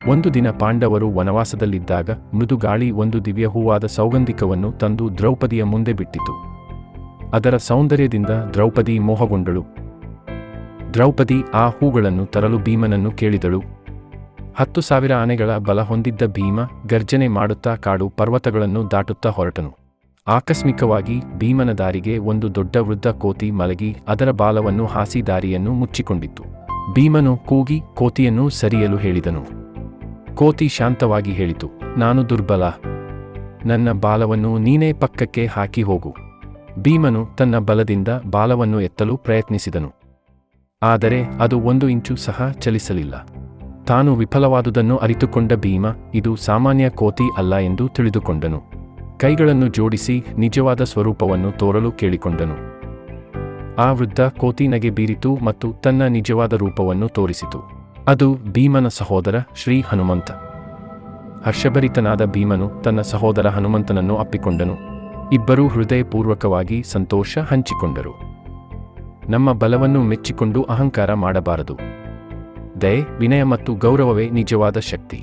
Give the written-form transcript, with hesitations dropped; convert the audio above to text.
ಒಂದು ದಿನ ಪಾಂಡವರು ವನವಾಸದಲ್ಲಿದ್ದಾಗ ಮೃದುಗಾಳಿ ಒಂದು ದಿವ್ಯ ಹೂವಾದ ಸೌಗಂಧಿಕವನ್ನು ತಂದು ದ್ರೌಪದಿಯ ಮುಂದೆ ಬಿಟ್ಟಿತು. ಅದರ ಸೌಂದರ್ಯದಿಂದ ದ್ರೌಪದಿ ಮೋಹಗೊಂಡಳು. ದ್ರೌಪದಿ ಆ ಹೂಗಳನ್ನು ತರಲು ಭೀಮನನ್ನು ಕೇಳಿದಳು. 10,000 ಆನೆಗಳ ಬಲ ಹೊಂದಿದ್ದ ಭೀಮ ಗರ್ಜನೆ ಮಾಡುತ್ತಾ ಕಾಡು ಪರ್ವತಗಳನ್ನು ದಾಟುತ್ತಾ ಹೊರಟನು. ಆಕಸ್ಮಿಕವಾಗಿ ಭೀಮನ ದಾರಿಗೆ ಒಂದು ದೊಡ್ಡ ವೃದ್ಧ ಕೋತಿ ಮಲಗಿ ಅದರ ಬಾಲವನ್ನು ಹಾಸಿ ದಾರಿಯನ್ನು ಮುಚ್ಚಿಕೊಂಡಿತ್ತು. ಭೀಮನು ಕೂಗಿ ಕೋತಿಯನ್ನು ಸರಿಯಲು ಹೇಳಿದನು. ಕೋತಿ ಶಾಂತವಾಗಿ ಹೇಳಿತು, ನಾನು ದುರ್ಬಲ, ನನ್ನ ಬಾಲವನ್ನು ನೀನೇ ಪಕ್ಕಕ್ಕೆ ಹಾಕಿ ಹೋಗು. ಭೀಮನು ತನ್ನ ಬಲದಿಂದ ಬಾಲವನ್ನು ಎತ್ತಲು ಪ್ರಯತ್ನಿಸಿದನು. ಆದರೆ ಅದು 1 ಇಂಚು ಸಹ ಚಲಿಸಲಿಲ್ಲ. ತಾನು ವಿಫಲವಾದುದನ್ನು ಅರಿತುಕೊಂಡ ಭೀಮ ಇದು ಸಾಮಾನ್ಯ ಕೋತಿ ಅಲ್ಲ ಎಂದು ತಿಳಿದುಕೊಂಡನು. ಕೈಗಳನ್ನು ಜೋಡಿಸಿ ನಿಜವಾದ ಸ್ವರೂಪವನ್ನು ತೋರಲು ಕೇಳಿಕೊಂಡನು. ಆ ವೃದ್ಧ ಕೋತಿ ನಗೆ ಬೀರಿತು ಮತ್ತು ತನ್ನ ನಿಜವಾದ ರೂಪವನ್ನು ತೋರಿಸಿತು. ಅದು ಭೀಮನ ಸಹೋದರ ಶ್ರೀ ಹನುಮಂತ. ಹರ್ಷಭರಿತನಾದ ಭೀಮನು ತನ್ನ ಸಹೋದರ ಹನುಮಂತನನ್ನು ಅಪ್ಪಿಕೊಂಡನು. ಇಬ್ಬರೂ ಹೃದಯಪೂರ್ವಕವಾಗಿ ಸಂತೋಷ ಹಂಚಿಕೊಂಡರು. ನಮ್ಮ ಬಲವನ್ನು ಮೆಚ್ಚಿಕೊಂಡು ಅಹಂಕಾರ ಮಾಡಬಾರದು. ದಯೆ, ವಿನಯ ಮತ್ತು ಗೌರವವೇ ನಿಜವಾದ ಶಕ್ತಿ.